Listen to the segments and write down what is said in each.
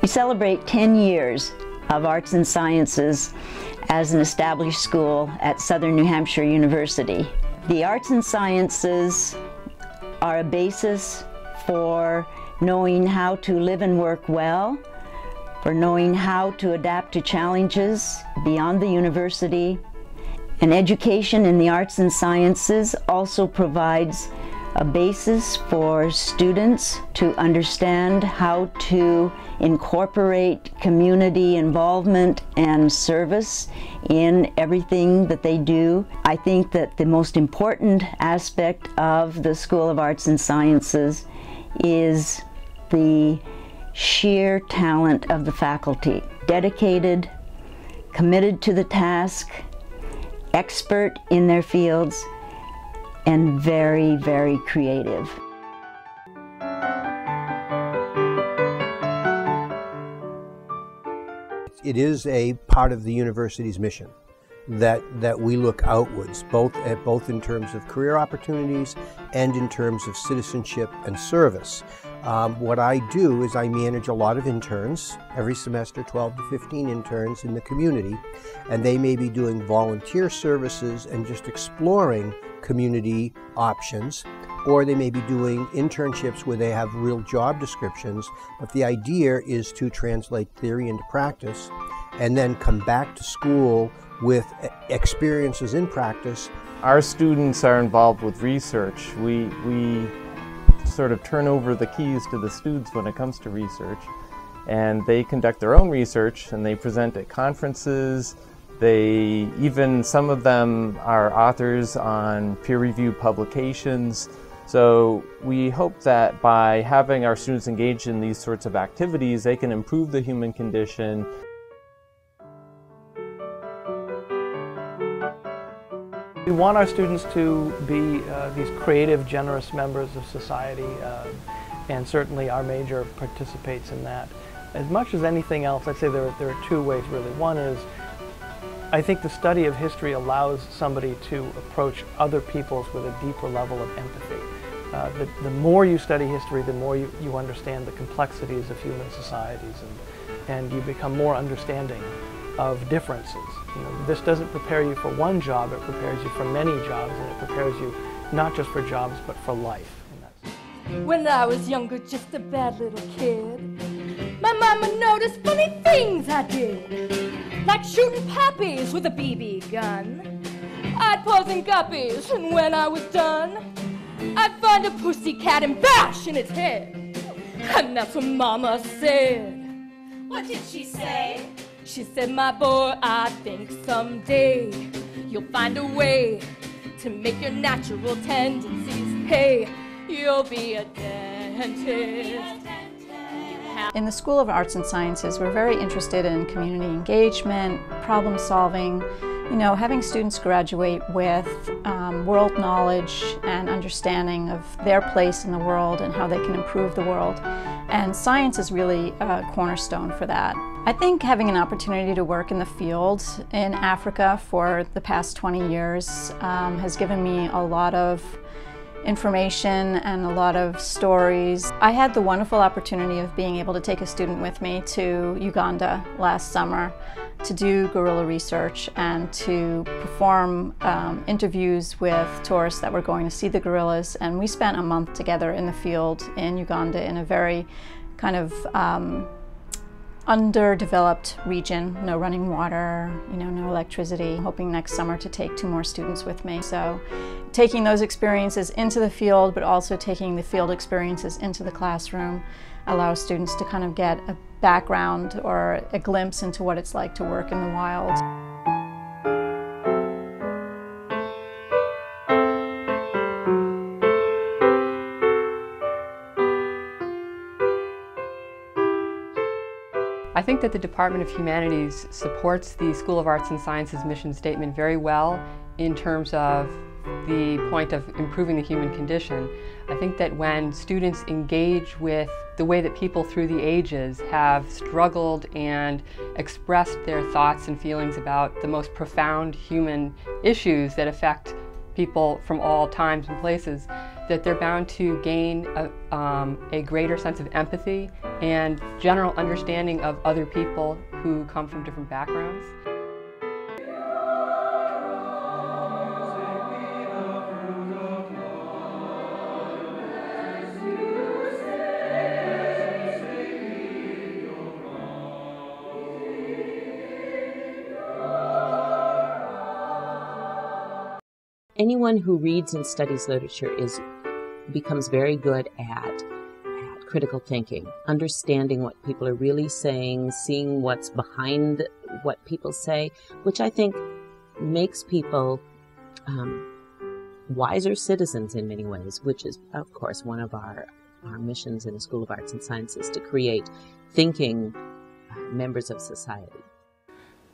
We celebrate 10 years of Arts and Sciences as an established school at Southern New Hampshire University. The Arts and Sciences are a basis for knowing how to live and work well, for knowing how to adapt to challenges beyond the university. An education in the arts and sciences also provides a basis for students to understand how to incorporate community involvement and service in everything that they do. I think that the most important aspect of the School of Arts and Sciences is the sheer talent of the faculty. Dedicated, committed to the task, expert in their fields, and very, very creative. It is a part of the university's mission that we look outwards, both in terms of career opportunities and in terms of citizenship and service. What I do is I manage a lot of interns, every semester 12 to 15 interns in the community, and they may be doing volunteer services and just exploring community options, or they may be doing internships where they have real job descriptions, but the idea is to translate theory into practice and then come back to school with experiences in practice. Our students are involved with research. We sort of turn over the keys to the students when it comes to research, and they conduct their own research and they present at conferences. Some of them are authors on peer-reviewed publications. So we hope that by having our students engaged in these sorts of activities, they can improve the human condition. We want our students to be these creative, generous members of society, and certainly our major participates in that. As much as anything else, I'd say there are two ways really. One is, I think the study of history allows somebody to approach other peoples with a deeper level of empathy. The more you study history, the more you understand the complexities of human societies, and you become more understanding of differences. This doesn't prepare you for one job, it prepares you for many jobs, and it prepares you not just for jobs, but for life. When I was younger, just a bad little kid, my mama noticed funny things I did, like shooting poppies with a BB gun. I'd poison guppies, and when I was done, I'd find a pussycat and bash in its head. And that's what Mama said. What did she say? She said, my boy, I think someday you'll find a way to make your natural tendencies pay. You'll be a dentist. In the School of Arts and Sciences, we're very interested in community engagement, problem solving, having students graduate with world knowledge and understanding of their place in the world and how they can improve the world. And science is really a cornerstone for that. I think having an opportunity to work in the field in Africa for the past 20 years has given me a lot of information and a lot of stories. I had the wonderful opportunity of being able to take a student with me to Uganda last summer to do guerrilla research and to perform interviews with tourists that were going to see the gorillas. And we spent a month together in the field in Uganda in a very kind of underdeveloped region, no running water, no electricity. Hoping next summer to take 2 more students with me. So taking those experiences into the field, but also taking the field experiences into the classroom allows students to kind of get a background or a glimpse into what it's like to work in the wild. I think that the Department of Humanities supports the School of Arts and Sciences mission statement very well in terms of the point of improving the human condition. I think that when students engage with the way that people through the ages have struggled and expressed their thoughts and feelings about the most profound human issues that affect people from all times and places, that they're bound to gain a greater sense of empathy and general understanding of other people who come from different backgrounds. Anyone who reads and studies literature becomes very good at critical thinking, understanding what people are really saying, seeing what's behind what people say, which I think makes people wiser citizens in many ways, which is, of course, one of our missions in the School of Arts and Sciences, to create thinking members of society.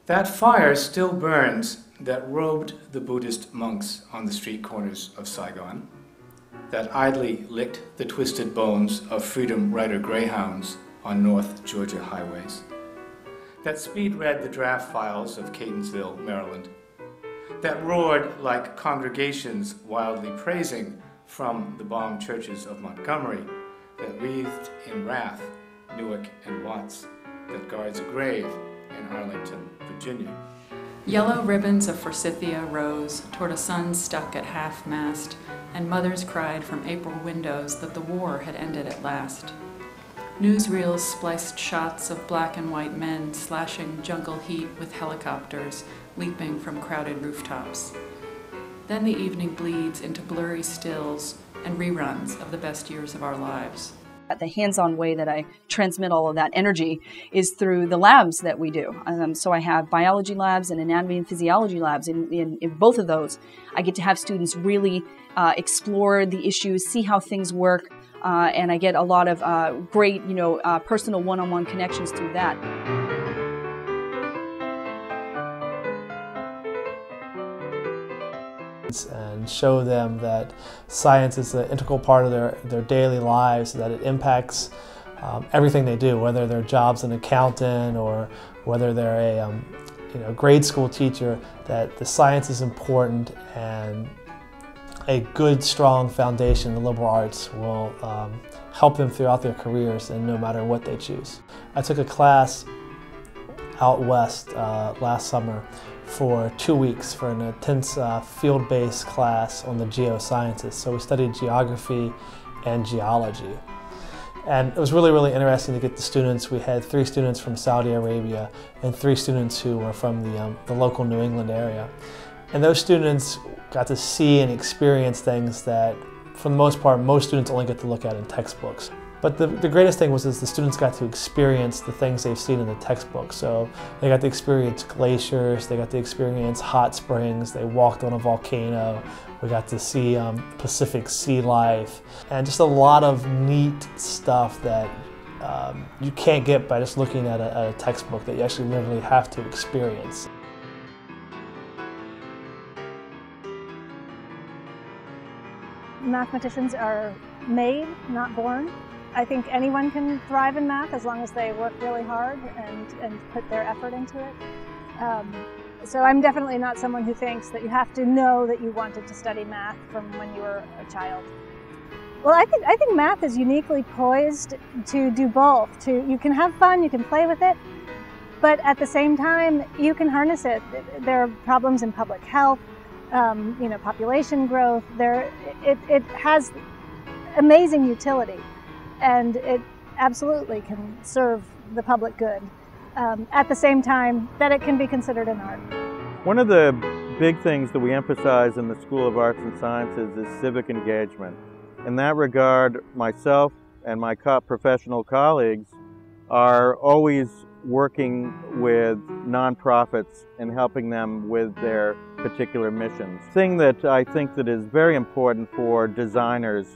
That fire still burns that robed the Buddhist monks on the street corners of Saigon, that idly licked the twisted bones of Freedom Rider greyhounds on North Georgia highways, that speed-read the draft files of Catonsville, Maryland, that roared like congregations wildly praising from the bombed churches of Montgomery, that wreathed in wrath Newark and Watts, that guards a grave in Arlington, Virginia. Yellow ribbons of forsythia rose toward a sun stuck at half-mast, and mothers cried from April windows that the war had ended at last. Newsreels spliced shots of black and white men slashing jungle heat with helicopters leaping from crowded rooftops. Then the evening bleeds into blurry stills and reruns of the best years of our lives. The hands-on way that I transmit all of that energy is through the labs that we do. So I have biology labs and anatomy and physiology labs. In both of those, I get to have students really explore the issues, see how things work, and I get a lot of great, personal one-on-one connections through that. And show them that science is an integral part of their daily lives, that it impacts everything they do, whether their job's an accountant or whether they're a grade school teacher, that the science is important, and a good, strong foundation in the liberal arts will help them throughout their careers, and no matter what they choose. I took a class out west last summer for 2 weeks for an intense field-based class on the geosciences. So we studied geography and geology. And it was really, really interesting to get the students. We had 3 students from Saudi Arabia and 3 students who were from the local New England area. And those students got to see and experience things that, for the most part, most students only get to look at in textbooks. But the greatest thing was the students got to experience the things they've seen in the textbook. So they got to experience glaciers, they got to experience hot springs, they walked on a volcano, we got to see Pacific sea life, and just a lot of neat stuff that you can't get by just looking at a textbook, that you actually literally have to experience. Mathematicians are made, not born. I think anyone can thrive in math as long as they work really hard and put their effort into it. So I'm definitely not someone who thinks that you have to know that you wanted to study math from when you were a child. Well, I think math is uniquely poised to do both. You can have fun, you can play with it, but at the same time, you can harness it. There are problems in public health, population growth. It has amazing utility. And it absolutely can serve the public good, at the same time that it can be considered an art. One of the big things that we emphasize in the School of Arts and Sciences is civic engagement. In that regard, myself and my professional colleagues are always working with nonprofits and helping them with their particular missions. The thing that I think that is very important for designers,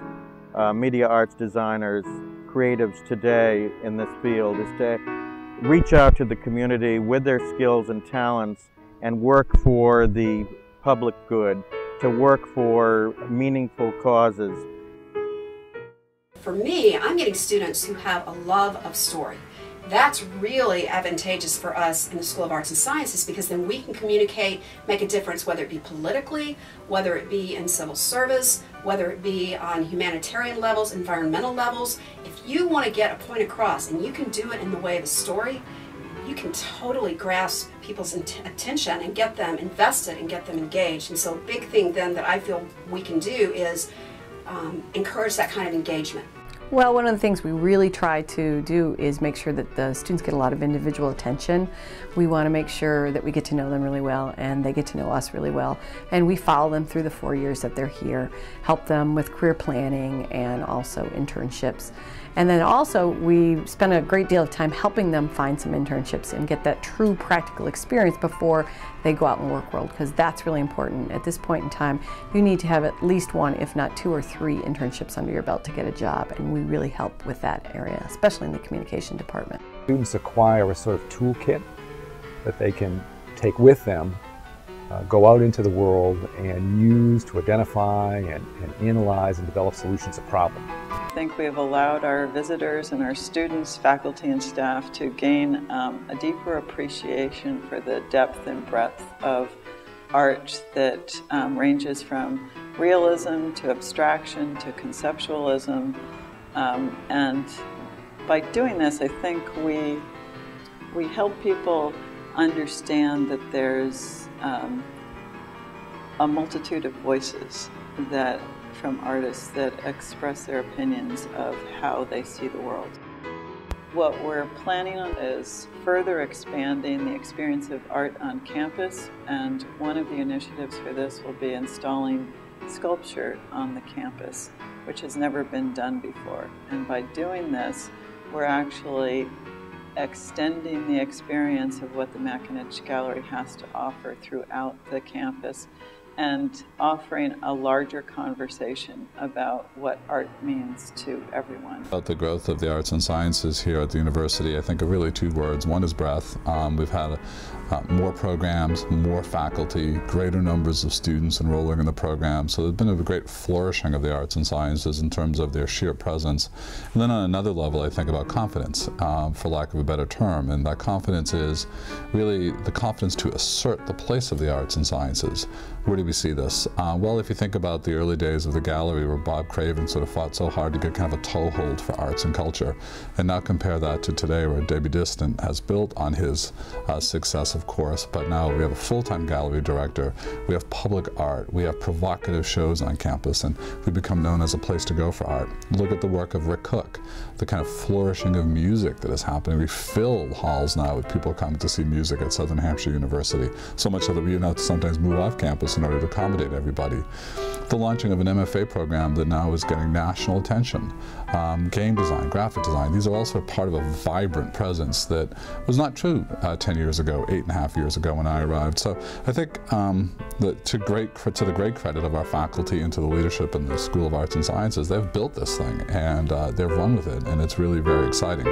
media arts designers, creatives today in this field, is to reach out to the community with their skills and talents and work for the public good, to work for meaningful causes. For me, I'm getting students who have a love of story. That's really advantageous for us in the School of Arts and Sciences, because then we can communicate, make a difference, whether it be politically, whether it be in civil service, whether it be on humanitarian levels, environmental levels. If you want to get a point across and you can do it in the way of a story, you can totally grasp people's attention and get them invested and get them engaged. And so a big thing then that I feel we can do is encourage that kind of engagement. Well, one of the things we really try to do is make sure that the students get a lot of individual attention. We want to make sure that we get to know them really well and they get to know us really well. And we follow them through the 4 years that they're here, help them with career planning and also internships. And then also we spend a great deal of time helping them find some internships and get that true practical experience before they go out in the work world, because that's really important. At this point in time, you need to have at least 1, if not 2 or 3 internships under your belt to get a job, and we really help with that area, especially in the communication department. Students acquire a sort of toolkit that they can take with them, go out into the world and use to identify and analyze and develop solutions to problems. I think we have allowed our visitors and our students, faculty and staff to gain a deeper appreciation for the depth and breadth of art that ranges from realism to abstraction to conceptualism. And by doing this, I think we help people understand that there's a multitude of voices from artists that express their opinions of how they see the world. What we're planning on is further expanding the experience of art on campus, and one of the initiatives for this will be installing sculpture on the campus, which has never been done before. And by doing this, we're actually extending the experience of what the Makinich Gallery has to offer throughout the campus and offering a larger conversation about what art means to everyone. About the growth of the arts and sciences here at the university, I think of really 2 words. One is breadth. We've had more programs, more faculty, greater numbers of students enrolling in the program. So there's been a great flourishing of the arts and sciences in terms of their sheer presence. And then on another level, I think about confidence, for lack of a better term. And that confidence is really the confidence to assert the place of the arts and sciences. Where do we see this? Well, if you think about the early days of the gallery where Bob Craven sort of fought so hard to get kind of a toehold for arts and culture, and now compare that to today where Debbie Distant has built on his success, of course, but now we have a full-time gallery director, we have public art, we have provocative shows on campus, and we've become known as a place to go for art. Look at the work of Rick Cook, the kind of flourishing of music that is happening. We fill halls now with people coming to see music at Southern Hampshire University, so much so that we even have to sometimes move off campus in order to accommodate everybody. The launching of an MFA program that now is getting national attention. Game design, graphic design, these are also part of a vibrant presence that was not true 10 years ago, 8.5 years ago when I arrived. So I think that to the great credit of our faculty and to the leadership in the School of Arts and Sciences, they've built this thing and they've run with it, and it's really very exciting.